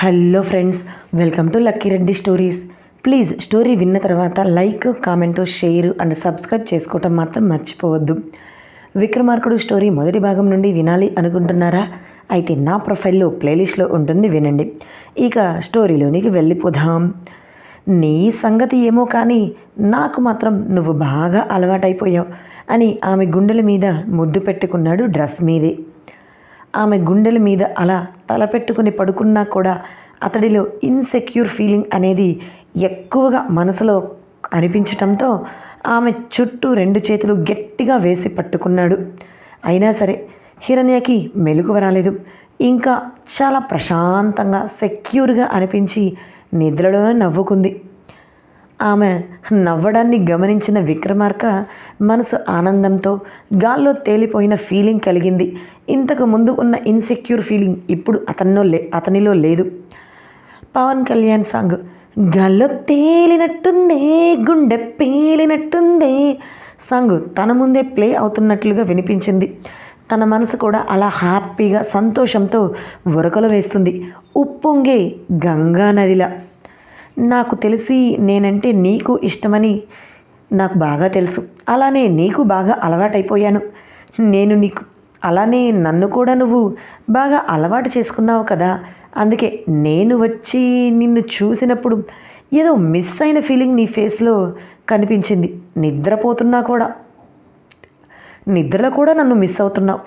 Hello friends, welcome to lucky Reddy stories. Please story విన్న తర్వాత like, comment, share and subscribe చేసుకోవటం మాత్రం మర్చిపోవద్దు. విక్రమార్కుడు స్టోరీ మొదటి భాగం నుండి వినాలి అనుకుంటున్నారా? అయితే నా ప్రొఫైల్లో ప్లేలిస్ట్లో ఉంటుంది, వినండి. ఇక స్టోరీలోనికి వెళ్ళిపోదాం. నీ సంగతి ఏమో కానీ నాకు మాత్రం నువ్వు బాగా అలవాటైపోయావు అని ఆమె గుండెల మీద ముద్దు పెట్టుకున్నాడు డ్రెస్ మీదే. ఆమె గుండెల మీద అలా తలపెట్టుకుని పడుకున్నా కూడా అతడిలో ఇన్సెక్యూర్ ఫీలింగ్ అనేది ఎక్కువగా మనసులో అనిపించటంతో ఆమె చుట్టూ 2 చేతులు గట్టిగా వేసి పట్టుకున్నాడు. అయినా సరే హిరణ్యకి మెలకువ రాలేదు. ఇంకా చాలా ప్రశాంతంగా సెక్యూర్గా అనిపించి నిద్రలోనే నవ్వుకుంది. ఆమె నవ్వడాన్ని గమనించిన విక్రమార్క మనసు ఆనందంతో గాల్లో తేలిపోయిన ఫీలింగ్ కలిగింది. ఇంతకు ముందు ఉన్న ఇన్సెక్యూర్ ఫీలింగ్ ఇప్పుడు అతనిలో లేదు. పవన్ కళ్యాణ్ సాంగ్ గాల్లో తేలినట్టుందే, గుండె పేలినట్టుందే సాంగ్ తన ముందే ప్లే అవుతున్నట్లుగా వినిపించింది. తన మనసు కూడా అలా హ్యాపీగా సంతోషంతో ఉరకలు వేస్తుంది, ఉప్పొంగే గంగా నదిలా. నాకు తెలిసి నేనంటే నీకు ఇష్టమని నాకు బాగా తెలుసు. అలానే నీకు బాగా అలవాటైపోయాను నేను నీకు. అలానే నన్ను కూడా నువ్వు బాగా అలవాటు చేసుకున్నావు కదా. అందుకే నేను వచ్చి నిన్ను చూసినప్పుడు ఏదో మిస్ అయిన ఫీలింగ్ నీ ఫేస్లో కనిపించింది. నిద్రలో కూడా నన్ను మిస్ అవుతున్నావు.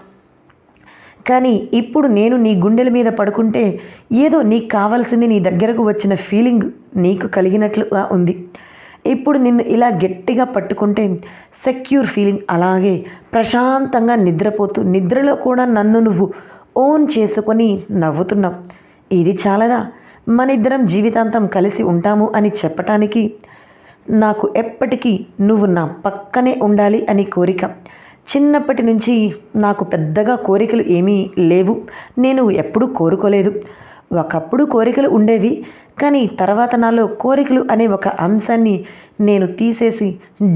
కానీ ఇప్పుడు నేను నీ గుండెల మీద పడుకుంటే ఏదో నీకు కావాల్సింది నీ దగ్గరకు వచ్చిన ఫీలింగ్ నీకు కలిగినట్లుగా ఉంది. ఇప్పుడు నిన్ను ఇలా గట్టిగా పట్టుకుంటే సెక్యూర్ ఫీలింగ్, అలాగే ప్రశాంతంగా నిద్రపోతూ నిద్రలో కూడా నన్ను నువ్వు ఓన్ చేసుకొని నవ్వుతున్నావు. ఇది చాలదా మనిద్దరం జీవితాంతం కలిసి ఉంటాము అని చెప్పటానికి? నాకు ఎప్పటికీ నువ్వు నా పక్కనే ఉండాలి అని కోరిక. చిన్నప్పటి నుంచి నాకు పెద్దగా కోరికలు ఏమీ లేవు. నేను ఎప్పుడూ కోరుకోలేదు. ఒకప్పుడు కోరికలు ఉండేవి, కానీ తర్వాత నాలో కోరికలు అనే ఒక అంశాన్ని నేను తీసేసి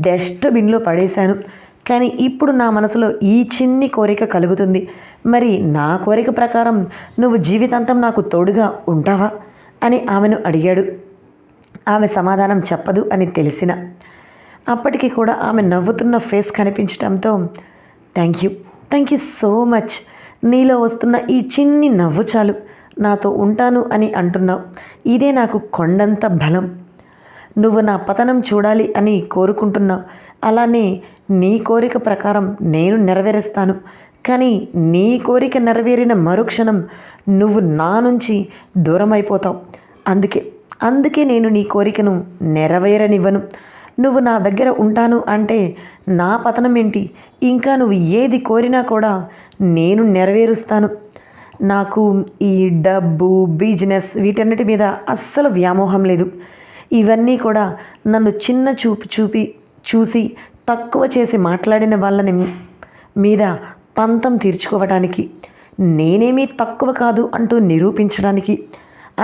డస్ట్బిన్లో పడేశాను. కానీ ఇప్పుడు నా మనసులో ఈ చిన్ని కోరిక కలుగుతుంది. మరి నా కోరిక ప్రకారం నువ్వు జీవితాంతం నాకు తోడుగా ఉంటావా అని ఆమెను అడిగాడు. ఆమె సమాధానం చెప్పదు అని తెలిసిన అప్పటికి కూడా ఆమె నవ్వుతున్న ఫేస్ కనిపించడంతో థ్యాంక్ యూ సో మచ్. నీలో వస్తున్న ఈ చిన్ని నవ్వు చాలు, నాతో ఉంటాను అని అంటున్నావు. ఇదే నాకు కొండంత బలం. నువ్వు నా పతనం చూడాలి అని కోరుకుంటున్నావు. అలానే నీ కోరిక ప్రకారం నేను నెరవేరుస్తాను. కానీ నీ కోరిక నెరవేరిన మరుక్షణం నువ్వు నా నుంచి దూరం అయిపోతావు. అందుకే నేను నీ కోరికను నెరవేరనివ్వను. నువ్వు నా దగ్గర ఉంటాను అంటే నా పతనం ఏంటి? ఇంకా నువ్వు ఏది కోరినా కూడా నేను నెరవేరుస్తాను. నాకు ఈ డబ్బు, బిజినెస్ వీటన్నిటి మీద అస్సలు వ్యామోహం లేదు. ఇవన్నీ కూడా నన్ను చిన్న చూసి తక్కువ చేసి మాట్లాడిన వాళ్ళని మీద పంతం తీర్చుకోవడానికి, నేనేమీ తక్కువ కాదు అంటూ నిరూపించడానికి,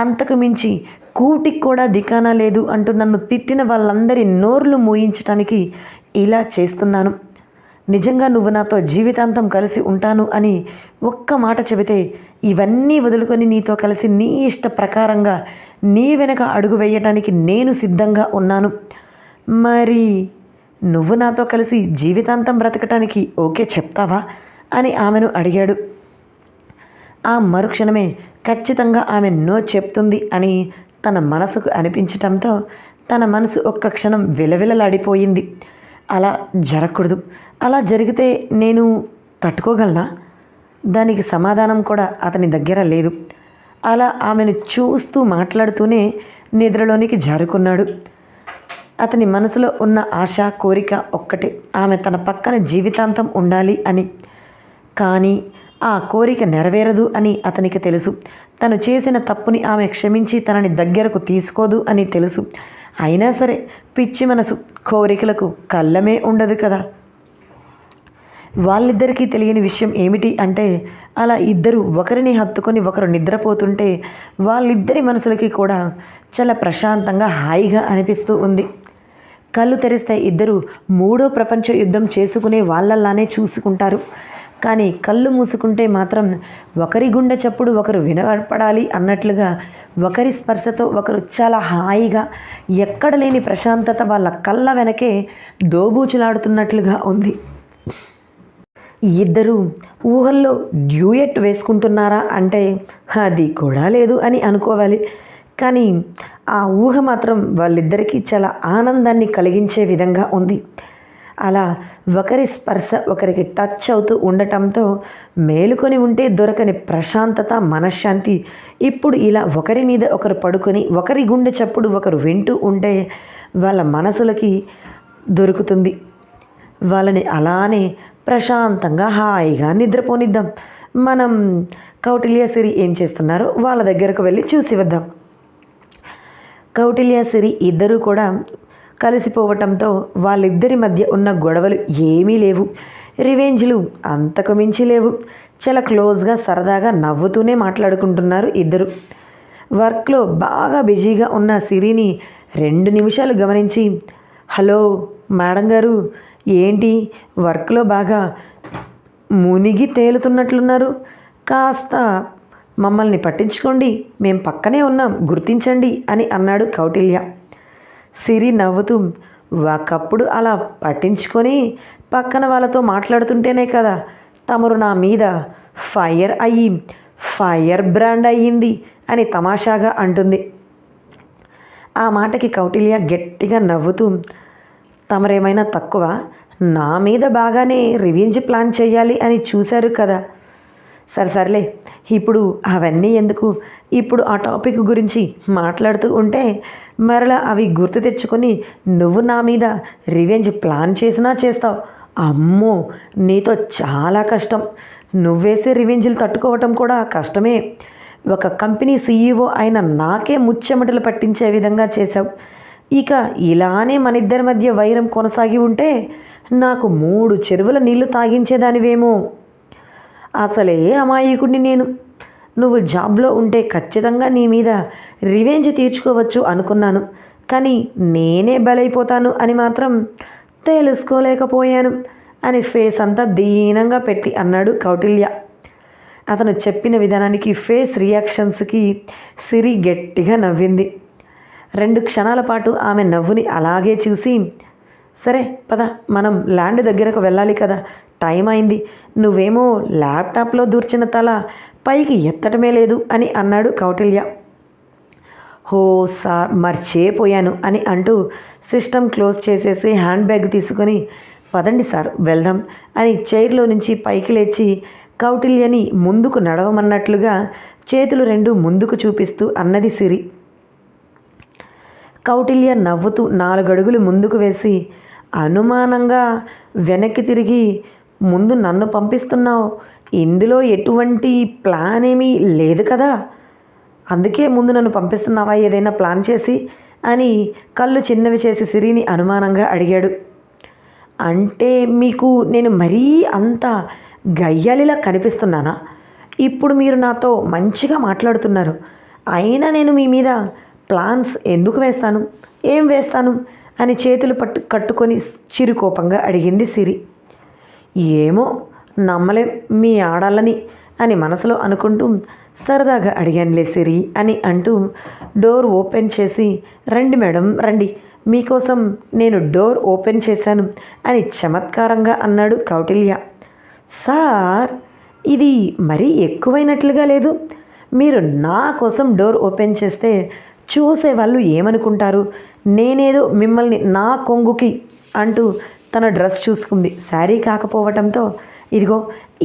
అంతకు మించి కూటికి కూడా దికానా లేదు అంటూ నన్ను తిట్టిన వాళ్ళందరి నోర్లు మూయించడానికి ఇలా చేస్తున్నాను. నిజంగా నువ్వు నాతో జీవితాంతం కలిసి ఉంటాను అని ఒక్క మాట చెబితే ఇవన్నీ వదులుకొని నీతో కలిసి నీ ఇష్ట ప్రకారంగా నీ వెనక అడుగు వేయటానికి నేను సిద్ధంగా ఉన్నాను. మరి నువ్వు నాతో కలిసి జీవితాంతం బ్రతకటానికి ఓకే చెప్తావా అని ఆమెను అడిగాడు. ఆ మరుక్షణమే ఖచ్చితంగా ఆమె నో చెప్తుంది అని తన మనసుకు అనిపించటంతో తన మనసు ఒక్క క్షణం విలవిలలాడిపోయింది. అలా జరగకూడదు, అలా జరిగితే నేను తట్టుకోగలనా? దానికి సమాధానం కూడా అతని దగ్గర లేదు. అలా ఆమెను చూస్తూ మాట్లాడుతూనే నిద్రలోనికి జారుకున్నాడు. అతని మనసులో ఉన్న ఆశ, కోరిక ఒక్కటే, ఆమె తన పక్కన జీవితాంతం ఉండాలి అని. కానీ ఆ కోరిక నెరవేరదు అని అతనికి తెలుసు. తను చేసిన తప్పుని ఆమె క్షమించి తనని దగ్గరకు తీసుకోదు అని తెలుసు. అయినా సరే పిచ్చి మనసు, కోరికలకు కళ్ళమే ఉండదు కదా. వాళ్ళిద్దరికీ తెలియని విషయం ఏమిటి అంటే, అలా ఇద్దరు ఒకరిని హత్తుకొని ఒకరు నిద్రపోతుంటే వాళ్ళిద్దరి మనసులకి కూడా చాలా ప్రశాంతంగా, హాయిగా అనిపిస్తూ ఉంది. కళ్ళు తెరిస్తే ఇద్దరు 3వ ప్రపంచ యుద్ధం చేసుకునే వాళ్ళలానే చూసుకుంటారు. కానీ కళ్ళు మూసుకుంటే మాత్రం ఒకరి గుండె చప్పుడు ఒకరు వినపడాలి అన్నట్లుగా ఒకరి స్పర్శతో ఒకరు చాలా హాయిగా ఎక్కడ లేని ప్రశాంతత వాళ్ళ కళ్ళ వెనకే దోబూచులాడుతున్నట్లుగా ఉంది. ఇద్దరు ఊహల్లో డ్యూయెట్ వేసుకుంటున్నారా అంటే అది కూడా లేదు అని అనుకోవాలి. కానీ ఆ ఊహ మాత్రం వాళ్ళిద్దరికీ చాలా ఆనందాన్ని కలిగించే విధంగా ఉంది. అలా ఒకరి స్పర్శ ఒకరికి టచ్ అవుతూ ఉండటంతో మేలుకొని ఉంటే దొరకని ప్రశాంతత, మనశ్శాంతి ఇప్పుడు ఇలా ఒకరి మీద ఒకరు పడుకొని ఒకరి గుండె చప్పుడు ఒకరు వింటూ ఉంటే వాళ్ళ మనసులకి దొరుకుతుంది. వాళ్ళని అలానే ప్రశాంతంగా హాయిగా నిద్రపోనిద్దాం. మనం కౌటిల్య సిరి ఏం చేస్తున్నారో వాళ్ళ దగ్గరకు వెళ్ళి చూసి వద్దాం. కౌటిల్య సిరి ఇద్దరూ కూడా కలిసిపోవటంతో వాళ్ళిద్దరి మధ్య ఉన్న గొడవలు ఏమీ లేవు, రివెంజ్లు అంతకు మించి లేవు. చాలా క్లోజ్గా సరదాగా నవ్వుతూనే మాట్లాడుకుంటున్నారు ఇద్దరు. వర్క్లో బాగా బిజీగా ఉన్న సిరిని 2 నిమిషాలు గమనించి, హలో మేడం గారు, ఏంటి వర్క్లో బాగా మునిగి తేలుతున్నట్లున్నారు, కాస్త మమ్మల్ని పట్టించుకోండి, మేం పక్కనే ఉన్నాం, గుర్తించండి అని అన్నాడు కౌటిల్య. సిరి నవ్వుతూ, ఒకప్పుడు అలా పట్టించుకొని పక్కన వాళ్ళతో మాట్లాడుతుంటేనే కదా తమరు నా మీద ఫైర్ బ్రాండ్ అయ్యింది అని తమాషాగా అంటుంది. ఆ మాటకి కౌటిల్య గట్టిగా నవ్వుతూ, తమరేమైనా తక్కువ, నా మీద బాగానే రివెంజ్ ప్లాన్ చేయాలి అని చూశారు కదా. సరేలే, ఇప్పుడు అవన్నీ ఎందుకు, ఇప్పుడు ఆ టాపిక్ గురించి మాట్లాడుతూ ఉంటే మరలా అవి గుర్తు తెచ్చుకొని నువ్వు నా మీద రివెంజ్ ప్లాన్ చేసినా చేస్తావు. అమ్మో, నీతో చాలా కష్టం. నువ్వేసే రివెంజ్లు తట్టుకోవటం కూడా కష్టమే. ఒక కంపెనీ సీఈఓ అయిన నాకే ముచ్చెమటలు పట్టించే విధంగా చేశావు. ఇక ఇలానే మన ఇద్దరి మధ్య వైరం కొనసాగి ఉంటే నాకు 3 చెరువుల నీళ్లు తాగించేదానివేమో. అసలే అమాయకుడిని నేను. నువ్వు జాబ్లో ఉంటే ఖచ్చితంగా నీ మీద రివెంజ్ తీర్చుకోవచ్చు అనుకున్నాను, కానీ నేనే బలైపోతాను అని మాత్రం తెలుసుకోలేకపోయాను అని ఫేస్ అంతా దీనంగా పెట్టి అన్నాడు కౌటిల్య. అతను చెప్పిన విధానానికి, ఫేస్ రియాక్షన్స్కి సిరి గట్టిగా నవ్వింది. 2 క్షణాల పాటు ఆమె నవ్వుని అలాగే చూసి, సరే పద, మనం ల్యాండ్ దగ్గరకు వెళ్ళాలి కదా, టైం అయింది. నువ్వేమో ల్యాప్టాప్లో దూర్చిన తల పైకి ఎత్తటమే లేదు అని అన్నాడు కౌటిల్య. హో సార్, మర్చిపోయాను అని అంటూ సిస్టమ్ క్లోజ్ చేసేసి హ్యాండ్ బ్యాగ్ తీసుకొని, పదండి సార్ వెళ్దాం అని చైర్లో నుంచి పైకి లేచి కౌటిల్యని ముందుకు నడవమన్నట్లుగా చేతులు 2 ముందుకు చూపిస్తూ అన్నది సిరి. కౌటిల్య నవ్వుతూ 4 అడుగులు ముందుకు వేసి అనుమానంగా వెనక్కి తిరిగి, ముందు నన్ను పంపిస్తున్నావు, ఇందులో ఎటువంటి ప్లాన్ ఏమీ లేదు కదా, అందుకే ముందు నన్ను పంపిస్తున్నావా ఏదైనా ప్లాన్ చేసి అని కళ్ళు చిన్నవి చేసి సిరిని అనుమానంగా అడిగాడు. అంటే మీకు నేను మరీ అంత గయ్యాలిలా కనిపిస్తున్నానా? ఇప్పుడు మీరు నాతో మంచిగా మాట్లాడుతున్నారు, అయినా నేను మీ మీద ప్లాన్స్ ఎందుకు వేస్తాను, ఏం వేస్తాను అని చేతులు కట్టుకొని చిరుకోపంగా అడిగింది సిరి. ఏమో, నమ్మలేం మీ ఆడాలని అని మనసులో అనుకుంటూ సరదాగా అడిగానులే సిరి అని అంటూ డోర్ ఓపెన్ చేసి, రండి మేడం రండి, మీకోసం నేను డోర్ ఓపెన్ చేశాను అని చమత్కారంగా అన్నాడు కౌటిల్య. సార్, ఇది మరీ ఎక్కువైనట్లుగా లేదు. మీరు నా కోసం డోర్ ఓపెన్ చేస్తే చూసేవాళ్ళు ఏమనుకుంటారు? నేనేదో మిమ్మల్ని నా కొంగుకి అంటూ తన డ్రెస్ చూసుకుంది. శారీ కాకపోవటంతో, ఇదిగో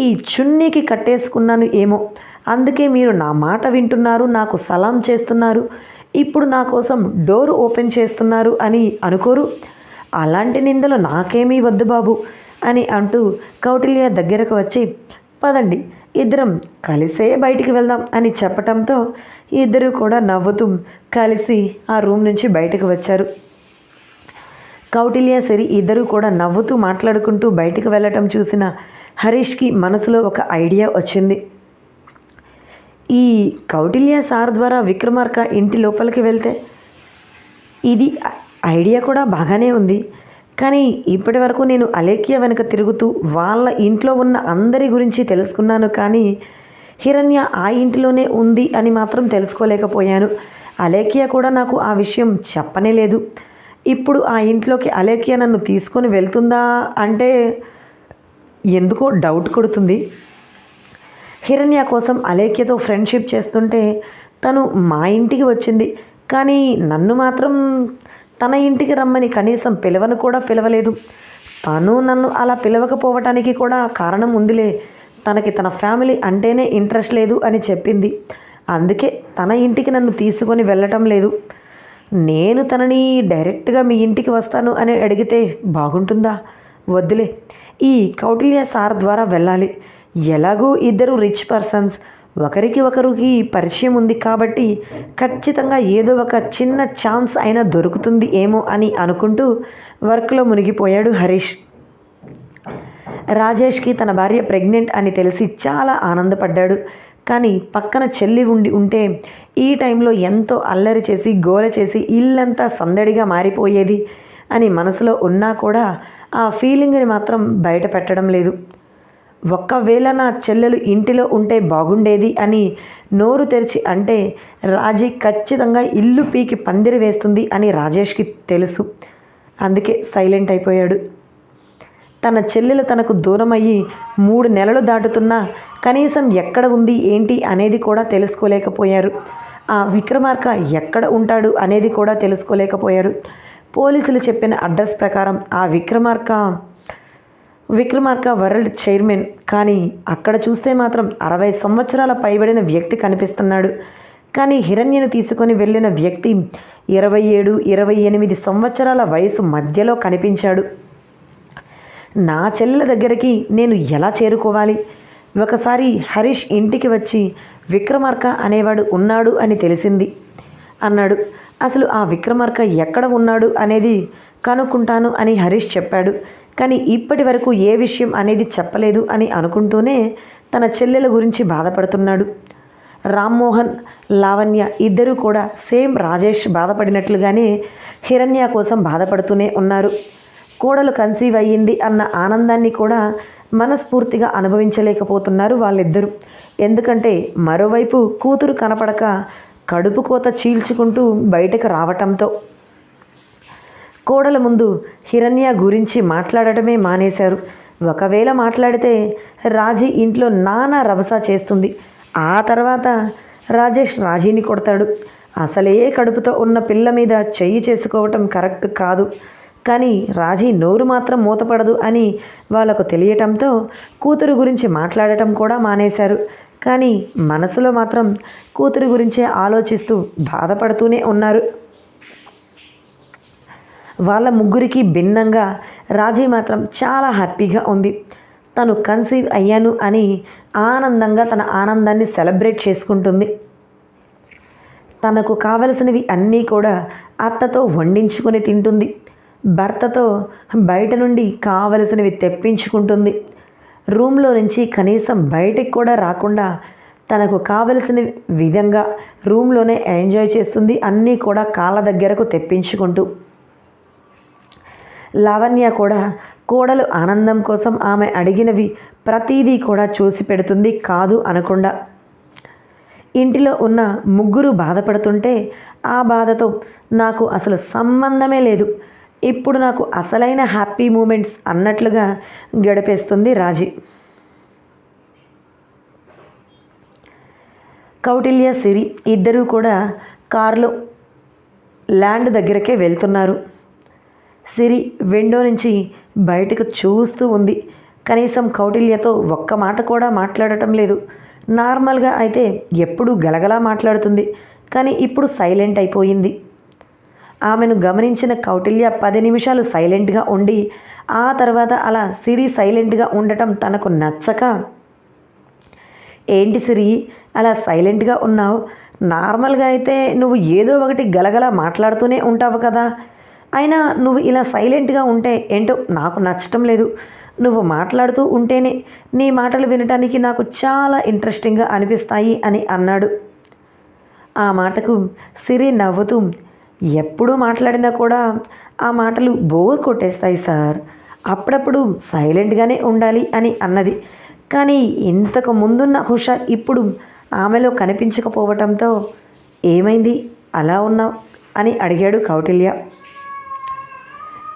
ఈ చున్నీకి కట్టేసుకున్నాను ఏమో, అందుకే మీరు నా మాట వింటున్నారు, నాకు సలాం చేస్తున్నారు, ఇప్పుడు నా కోసం డోర్ ఓపెన్ చేస్తున్నారు అని అనుకోరు? అలాంటి నిందలు నాకేమీ వద్దు బాబు అని అంటూ కౌటిల్య దగ్గరకు వచ్చి, పదండి ఇద్దరం కలిసే బయటికి వెళ్దాం అని చెప్పటంతో ఇద్దరు కూడా నవ్వుతూ కలిసి ఆ రూమ్ నుంచి బయటకు వచ్చారు. కౌటిల్య సిరి ఇద్దరు కూడా నవ్వుతూ మాట్లాడుకుంటూ బయటకు వెళ్ళటం చూసిన హరీష్కి మనసులో ఒక ఐడియా వచ్చింది. ఈ కౌటిల్య సార్ ద్వారా విక్రమార్క ఇంటి లోపలికి వెళ్తే, ఇది ఐడియా కూడా బాగానే ఉంది, కానీ ఇప్పటి వరకు నేను అలేఖ్య వెనుక తిరుగుతూ వాళ్ళ ఇంట్లో ఉన్న అందరి గురించి తెలుసుకున్నాను, కానీ హిరణ్య ఆ ఇంటిలోనే ఉంది అని మాత్రం తెలుసుకోలేకపోయాను. అలేఖ్య కూడా నాకు ఆ విషయం చెప్పనే లేదు. ఇప్పుడు ఆ ఇంట్లోకి అలేఖ్య నన్ను తీసుకొని వెళ్తుందా అంటే ఎందుకో డౌట్ కొడుతుంది. హిరణ్య కోసం అలేఖ్యతో ఫ్రెండ్షిప్ చేస్తుంటే తను మా ఇంటికి వచ్చింది, కానీ నన్ను మాత్రం తన ఇంటికి రమ్మని కనీసం పిలవను కూడా పిలవలేదు. తను నన్ను అలా పిలవకపోవటానికి కూడా కారణం ఉందిలే. తనకి తన ఫ్యామిలీ అంటేనే ఇంట్రెస్ట్ లేదు అని చెప్పింది. అందుకే తన ఇంటికి నన్ను తీసుకొని వెళ్ళటం లేదు. నేను తనని డైరెక్ట్గా మీ ఇంటికి వస్తాను అని అడిగితే బాగుంటుందా? వద్దులే, ఈ కౌటిల్య సార్ ద్వారా వెళ్ళాలి. ఎలాగూ ఇద్దరు రిచ్ పర్సన్స్, ఒకరికి ఒకరికి పరిచయం ఉంది కాబట్టి ఖచ్చితంగా ఏదో ఒక చిన్న ఛాన్స్ అయినా దొరుకుతుంది ఏమో అని అనుకుంటూ వర్క్లో మునిగిపోయాడు హరీష్. రాజేష్కి తన భార్య ప్రెగ్నెంట్ అని తెలిసి చాలా ఆనందపడ్డాడు. కానీ పక్కన చెల్లి ఉంటే ఈ టైంలో ఎంతో అల్లరి చేసి గోల చేసి ఇల్లంతా సందడిగా మారిపోయేది అని మనసులో ఉన్నా కూడా ఆ ఫీలింగ్ని మాత్రం బయట పెట్టడం లేదు. ఒక్కవేళ నా చెల్లెలు ఇంటిలో ఉంటే బాగుండేది అని నోరు తెరిచి అంటే రాజీ ఖచ్చితంగా ఇల్లు పీకి పందిరి వేస్తుంది అని రాజేష్కి తెలుసు. అందుకే సైలెంట్ అయిపోయాడు. తన చెల్లెలు తనకు దూరం అయ్యి 3 నెలలు దాటుతున్నా కనీసం ఎక్కడ ఉంది ఏంటి అనేది కూడా తెలుసుకోలేకపోయారు. ఆ విక్రమార్క ఎక్కడ ఉంటాడు అనేది కూడా తెలుసుకోలేకపోయారు. పోలీసులు చెప్పిన అడ్రస్ ప్రకారం ఆ విక్రమార్క వరల్డ్ చైర్మన్, కానీ అక్కడ చూస్తే మాత్రం 60 సంవత్సరాల పైబడిన వ్యక్తి కనిపిస్తున్నాడు. కానీ హిరణ్యను తీసుకొని వెళ్ళిన వ్యక్తి 27, 28 సంవత్సరాల వయసు మధ్యలో కనిపించాడు. నా చెల్లెల దగ్గరికి నేను ఎలా చేరుకోవాలి? ఒకసారి హరీష్ ఇంటికి వచ్చి విక్రమార్క అనేవాడు ఉన్నాడు అని తెలిసింది అన్నాడు. అసలు ఆ విక్రమార్క ఎక్కడ ఉన్నాడు అనేది కనుక్కుంటాను అని హరీష్ చెప్పాడు. కానీ ఇప్పటి వరకు ఏ విషయం అనేది చెప్పలేదు అని అనుకుంటూనే తన చెల్లెల గురించి బాధపడుతున్నాడు. రామ్మోహన్, లావణ్య ఇద్దరూ కూడా సేమ్ రాజేష్ బాధపడినట్లుగానే హిరణ్య కోసం బాధపడుతూనే ఉన్నారు. కోడలు కన్సీవ్ అయ్యింది అన్న ఆనందాన్ని కూడా మనస్ఫూర్తిగా అనుభవించలేకపోతున్నారు వాళ్ళిద్దరూ. ఎందుకంటే మరోవైపు కూతురు కనపడక కడుపు కోత చీల్చుకుంటూ బయటకు రావటంతో కోడల ముందు హిరణ్య గురించి మాట్లాడటమే మానేశారు. ఒకవేళ మాట్లాడితే రాజీ ఇంట్లో నానా రభస చేస్తుంది. ఆ తర్వాత రాజేష్ రాజీని కొడతాడు. అసలే కడుపుతో ఉన్న పిల్ల మీద చెయ్యి చేసుకోవటం కరెక్ట్ కాదు. కానీ రాజీ నోరు మాత్రం మూతపడదు అని వాళ్ళకు తెలియటంతో కూతురు గురించి మాట్లాడటం కూడా మానేశారు. కానీ మనసులో మాత్రం కూతురు గురించే ఆలోచిస్తూ బాధపడుతూనే ఉన్నారు. వాళ్ళ ముగ్గురికి భిన్నంగా రాజీ మాత్రం చాలా హ్యాపీగా ఉంది. తను కన్సీవ్ అయ్యాను అని ఆనందంగా తన ఆనందాన్ని సెలబ్రేట్ చేసుకుంటుంది. తనకు కావలసినవి అన్నీ కూడా అత్తతో వండించుకొని తింటుంది. భర్తతో బయట నుండి కావలసినవి తెప్పించుకుంటుంది. రూమ్లో నుంచి కనీసం బయటికి కూడా రాకుండా తనకు కావలసిన విధంగా రూమ్లోనే ఎంజాయ్ చేస్తుంది. అన్నీ కూడా కాళ్ళ దగ్గరకు తెప్పించుకుంటూ. లావణ్య కూడా కోడలు ఆనందం కోసం ఆమె అడిగినవి ప్రతీదీ కూడా చూసి పెడుతుంది కాదు అనకుండా. ఇంటిలో ఉన్న ముగ్గురు బాధపడుతుంటే ఆ బాధతో నాకు అసలు సంబంధమే లేదు, ఇప్పుడు నాకు అసలైన హ్యాపీ మూమెంట్స్ అన్నట్లుగా గడిపేస్తుంది రాజీ. కౌటిల్య, సిరి ఇద్దరూ కూడా కారులో ల్యాండ్ దగ్గరకే వెళ్తున్నారు. సిరి విండో నుంచి బయటకు చూస్తూ ఉంది. కనీసం కౌటిల్యతో ఒక్క మాట కూడా మాట్లాడటం లేదు. నార్మల్గా అయితే ఎప్పుడూ గలగలా మాట్లాడుతుంది, కానీ ఇప్పుడు సైలెంట్ అయిపోయింది. ఆమెను గమనించిన కౌటిల్య 10 నిమిషాలు సైలెంట్గా ఉండి ఆ తర్వాత అలా సిరి సైలెంట్గా ఉండటం తనకు నచ్చక, ఏంటి సిరి అలా సైలెంట్గా ఉన్నావు? నార్మల్గా అయితే నువ్వు ఏదో ఒకటి గలగలా మాట్లాడుతూనే ఉంటావు కదా, అయినా నువ్వు ఇలా సైలెంట్గా ఉంటే ఏంటో నాకు నచ్చటం లేదు. నువ్వు మాట్లాడుతూ ఉంటేనే నీ మాటలు వినటానికి నాకు చాలా ఇంట్రెస్టింగ్గా అనిపిస్తాయి అని అన్నాడు. ఆ మాటకు సిరి నవ్వుతూ, ఎప్పుడు మాట్లాడినా కూడా ఆ మాటలు బోర్ కొట్టేస్తాయి సార్. అప్పుడప్పుడు సైలెంట్గానే ఉండాలి అని అన్నది. కానీ ఇంతకు ముందున్న హుషార్ ఇప్పుడు ఆమెలో కనిపించకపోవటంతో ఏమైంది అలా ఉన్నావు అని అడిగాడు కౌటిల్య.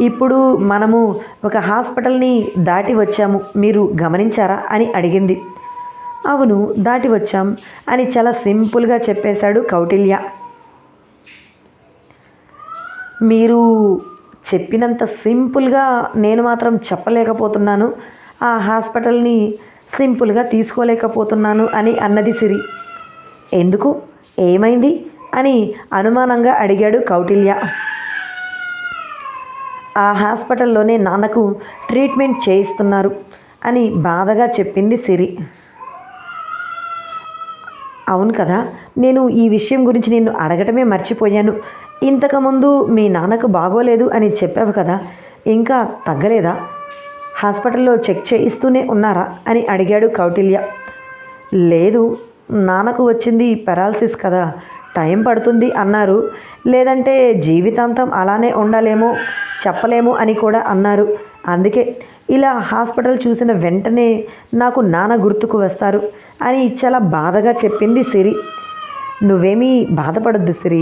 ఇప్పుడు మనము ఒక హాస్పిటల్ని దాటి వచ్చాము, మీరు గమనించారా అని అడిగింది. అవును, దాటి వచ్చాం అని చాలా సింపుల్గా చెప్పేశాడు కౌటిల్య. మీరు చెప్పినంత సింపుల్గా నేను మాత్రం చెప్పలేకపోతున్నాను, ఆ హాస్పిటల్ని సింపుల్గా తీసుకోలేకపోతున్నాను అని అన్నది సిరి. ఎందుకు, ఏమైంది అని అనుమానంగా అడిగాడు కౌటిల్య. ఆ హాస్పిటల్లోనే నాన్నకు ట్రీట్మెంట్ చేయిస్తున్నారు అని బాధగా చెప్పింది సిరి. అవును కదా, నేను ఈ విషయం గురించి నిన్ను అడగటమే మర్చిపోయాను. ఇంతకుముందు మీ నాన్నకు బాగోలేదు అని చెప్పావు కదా, ఇంకా తగ్గలేదా? హాస్పిటల్లో చెక్ చేయిస్తూనే ఉన్నారా అని అడిగాడు కౌటిల్య. లేదు, నాన్నకు వచ్చింది పెరాలసిస్ కదా, టైం పడుతుంది అన్నారు. లేదంటే జీవితాంతం అలానే ఉండాలేమో చెప్పలేము అని కూడా అన్నారు. అందుకే ఇలా హాస్పిటల్ చూసిన వెంటనే నాకు నాన్న గుర్తుకు వస్తారు అని చాలా బాధగా చెప్పింది సిరి. నువ్వేమీ బాధపడద్దు సిరి,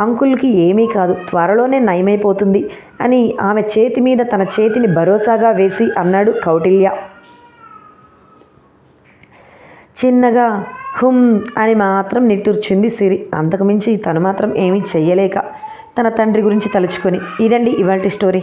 అంకుల్కి ఏమీ కాదు, త్వరలోనే నయమైపోతుంది అని ఆమె చేతి మీద తన చేతిని భరోసాగా వేసి అన్నాడు కౌటిల్య. చిన్నగా హుమ్ అని మాత్రం నిట్టూర్చింది సిరి. అంతకుమించి తను మాత్రం ఏమీ చెయ్యలేక తన తండ్రి గురించి తలుచుకొని. ఇదండి ఇవాల్టి స్టోరీ.